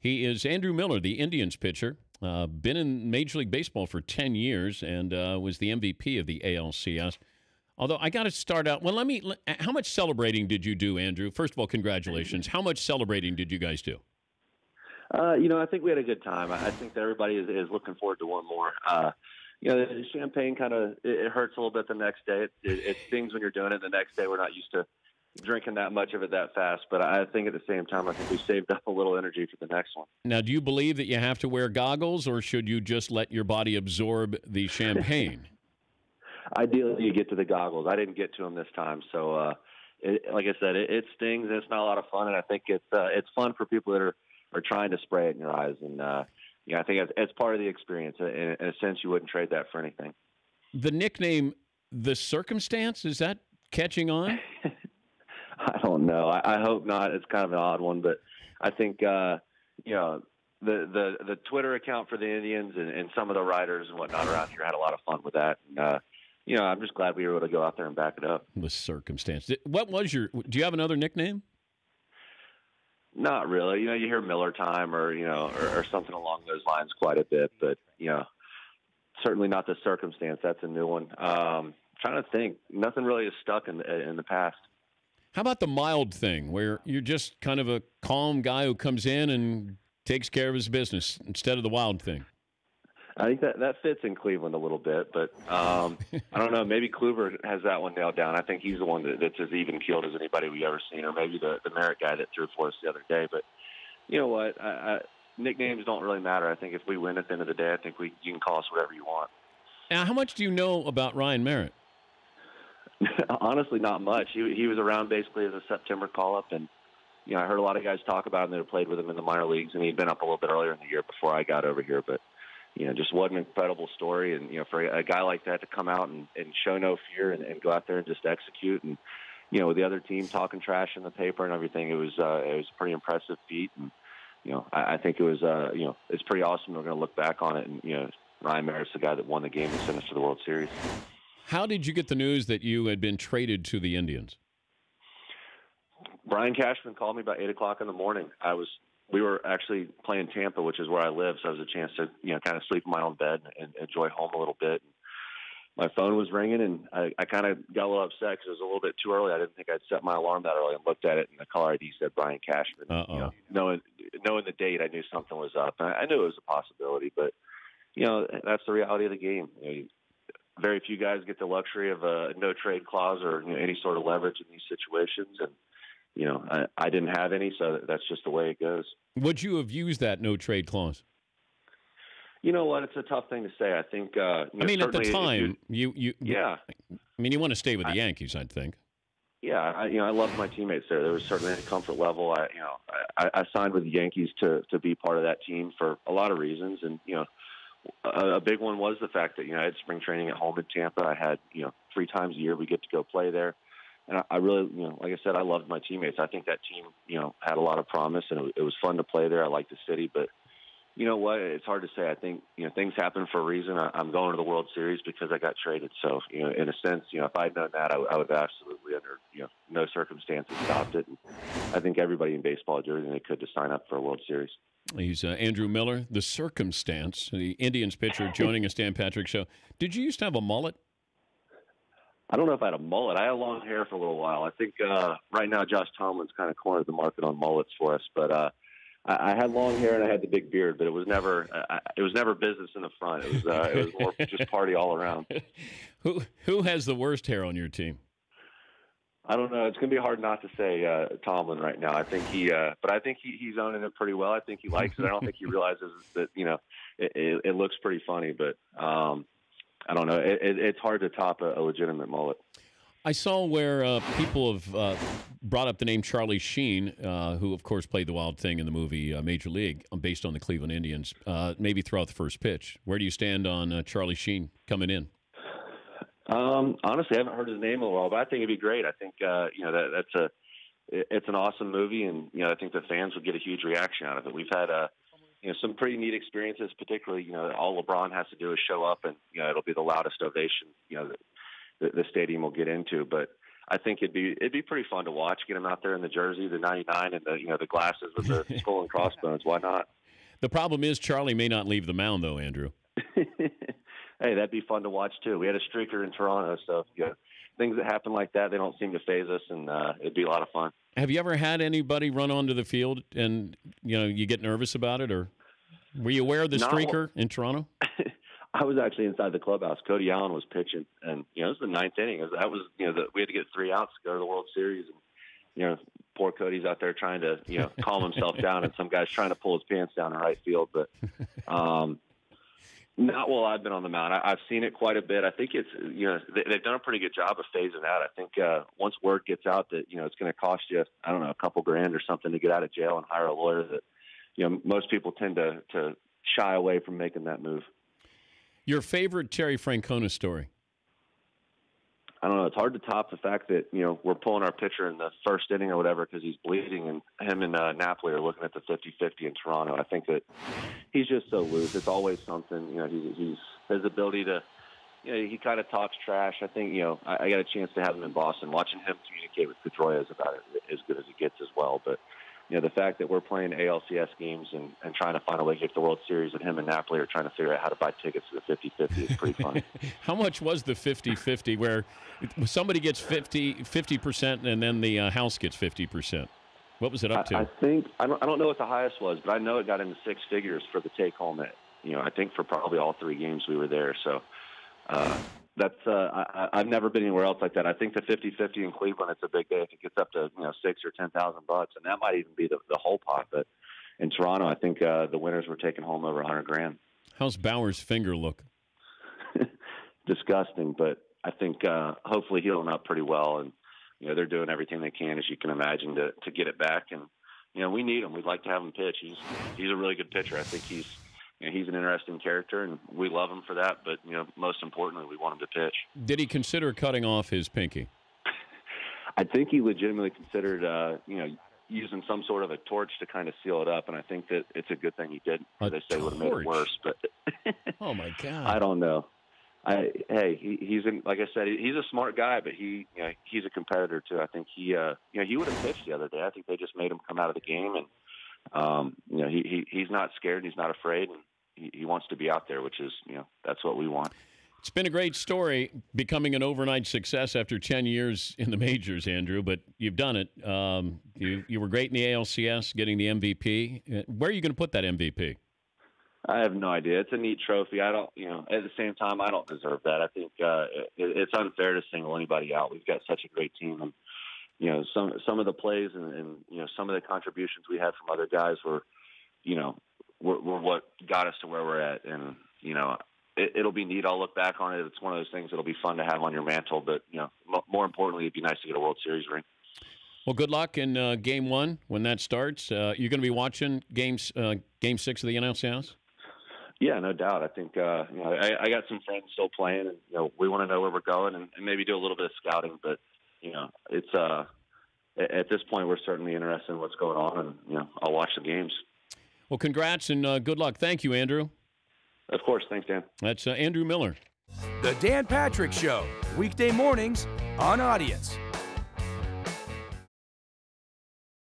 He is Andrew Miller, the Indians pitcher. Been in Major League Baseball for 10 years and was the MVP of the ALCS. Although I got to start out. Well, how much celebrating did you do, Andrew? First of all, congratulations. How much celebrating did you guys do? I think we had a good time. I think that everybody is looking forward to one more. The champagne kind of it hurts a little bit the next day. It stings when you're doing it. The next day, we're not used to drinking that much of it that fast. But I think at the same time, I think we saved up a little energy for the next one. Now, do you believe that you have to wear goggles, or should you just let your body absorb the champagne? Ideally, you get to the goggles. I didn't get to them this time, so like I said, it stings and it's not a lot of fun. And I think it's fun for people that are trying to spray it in your eyes. And I think it's part of the experience. In a sense, you wouldn't trade that for anything. The nickname, The Circumstance, is that catching on? I don't know. I hope not. It's kind of an odd one, but I think the Twitter account for the Indians and some of the writers and whatnot around here had a lot of fun with that. And, I'm just glad we were able to go out there and back it up. The Circumstance. What was do you have another nickname? Not really. You hear Miller Time or something along those lines quite a bit, but, certainly not The Circumstance. That's a new one. Trying to think. Nothing really is stuck in the past. How about the Mild thing, where you're just kind of a calm guy who comes in and takes care of his business instead of the Wild thing? I think that fits in Cleveland a little bit, but I don't know. Maybe Kluber has that one nailed down. I think he's the one that's as even-keeled as anybody we've ever seen, or maybe the Merritt guy that threw for us the other day. But you know what? Nicknames don't really matter. I think if we win at the end of the day, I think you can call us whatever you want. Now, how much do you know about Ryan Merritt? Honestly, not much. He was around basically as a September call-up, and I heard a lot of guys talk about him that have played with him in the minor leagues, and he'd been up a little bit earlier in the year before I got over here. But just what an incredible story, and for a guy like that to come out and show no fear and go out there and just execute, and with the other team talking trash in the paper and everything, it was a pretty impressive feat, and I think it was it's pretty awesome. We're going to look back on it, and Ryan Merritt's the guy that won the game and sent us to the World Series. How did you get the news that you had been traded to the Indians? Brian Cashman called me about 8:00 in the morning. We were actually playing Tampa, which is where I live, so it was a chance to kind of sleep in my own bed and enjoy home a little bit. My phone was ringing, and I kind of got a little upset because it was a little bit too early. I didn't think I'd set my alarm that early, and looked at it, and the caller ID said Brian Cashman. Knowing the date, I knew something was up. And I knew it was a possibility, but that's the reality of the game. Very few guys get the luxury of a no trade clause or any sort of leverage in these situations, and I didn't have any, so that's just the way it goes. Would you have used that no trade clause? You know what? It's a tough thing to say. I think. At the time, yeah. You want to stay with the Yankees, I'd think. Yeah, I loved my teammates there. There was certainly a comfort level. I signed with the Yankees to be part of that team for a lot of reasons, and a big one was the fact that I had spring training at home in Tampa. I had 3 times a year we get to go play there. And I really, like I said, I loved my teammates. I think that team, had a lot of promise, and it was fun to play there. I liked the city, but you know what? It's hard to say. I think, things happen for a reason. I'm going to the World Series because I got traded. So, in a sense, if I'd known that, I would have absolutely under, no circumstances stopped it. And I think everybody in baseball did everything they could to sign up for a World Series. He's Andrew Miller, The Circumstance, the Indians pitcher, joining us, Dan Patrick Show. Did you used to have a mullet? I don't know if I had a mullet. I had long hair for a little while. I think right now Josh Tomlin's kind of cornered the market on mullets for us. But I had long hair and I had the big beard, but it was never business in the front. It was more just party all around. Who has the worst hair on your team? I don't know. It's going to be hard not to say Tomlin right now. I think he's owning it pretty well. I think he likes it. I don't think he realizes that it looks pretty funny, but. I don't know. It's hard to top a legitimate mullet. I saw where people have brought up the name Charlie Sheen, who, of course, played the Wild Thing in the movie Major League, based on the Cleveland Indians, maybe throw out the first pitch. Where do you stand on Charlie Sheen coming in? Honestly, I haven't heard his name in a while, but I think it'd be great. I think it's an awesome movie, and I think the fans would get a huge reaction out of it. We've had some pretty neat experiences, particularly, all LeBron has to do is show up and, it'll be the loudest ovation, the stadium will get into. But I think it'd be pretty fun to watch. Get him out there in the jersey, the 99, and the glasses with the skull and crossbones. Why not? The problem is Charlie may not leave the mound, though, Andrew. Hey, that'd be fun to watch too. We had a streaker in Toronto, so things that happen like that, they don't seem to phase us, and it'd be a lot of fun. Have you ever had anybody run onto the field and you get nervous about it, or were you aware of the streaker in Toronto? I was actually inside the clubhouse. Cody Allen was pitching, and it was the ninth inning. That was we had to get 3 outs to go to the World Series, and poor Cody's out there trying to calm himself down, and some guy's trying to pull his pants down in right field. But not while I've been on the mound. I've seen it quite a bit. I think it's they've done a pretty good job of phasing out. I think once word gets out that it's going to cost you, I don't know, a couple grand or something to get out of jail and hire a lawyer, that most people tend to shy away from making that move. Your favorite Terry Francona story? I don't know. It's hard to top the fact that, we're pulling our pitcher in the first inning or whatever because he's bleeding, and him and Napoli are looking at the 50-50 in Toronto. I think that he's just so loose. It's always something. He's his ability to, he kind of talks trash. I think, I got a chance to have him in Boston. Watching him communicate with Pedroia is about as good as it gets as well. But, the fact that we're playing ALCS games and trying to find a way to get to the World Series, and him and Napoli are trying to figure out how to buy tickets to the 50-50 is pretty funny. How much was the 50-50 where somebody gets 50% and then the house gets 50%? What was it up to? I think I don't know what the highest was, but I know it got into 6 figures for the take home at, I think for probably all 3 games we were there. So that's I've never been anywhere else like that. I think the 50-50 in Cleveland, it's a big day. If it gets up to $6,000 or $10,000, and that might even be the whole pot. But in Toronto, I think the winners were taking home over $100,000. How's Bauer's finger look? Disgusting, but I think hopefully healing up pretty well, and they're doing everything they can, as you can imagine, to get it back. And we need him. We'd like to have him pitch. He's a really good pitcher. I think he's an interesting character, and we love him for that. But most importantly, we want him to pitch. Did he consider cutting off his pinky? I think he legitimately considered, using some sort of a torch to kind of seal it up, and I think that it's a good thing he didn't. They say it would have made it worse, but oh my God, I don't know. He's like I said, he's a smart guy, but he's a competitor too. I think he would have pitched the other day. I think they just made him come out of the game, and he's not scared, he's not afraid, and he wants to be out there, which is that's what we want. It's been a great story, becoming an overnight success after 10 years in the majors, Andrew, but you've done it. You were great in the ALCS, getting the MVP. Where are you going to put that MVP? I have no idea. It's a neat trophy. I don't, at the same time, I don't deserve that. I think it's unfair to single anybody out. We've got such a great team, and some of the plays and some of the contributions we had from other guys were what got us to where we're at, and it'll be neat. I'll look back on it. It's one of those things that'll be fun to have on your mantle, but more importantly, it'd be nice to get a World Series ring. Well, good luck in Game 1 when that starts. You're going to be watching Game 6 of the NLCS? Yeah, no doubt. I think I got some friends still playing, and we want to know where we're going, and maybe do a little bit of scouting. But it's at this point we're certainly interested in what's going on, and I'll watch the games. Well, congrats and good luck. Thank you, Andrew. Of course, thanks, Dan. That's Andrew Miller. The Dan Patrick Show, weekday mornings on Audience.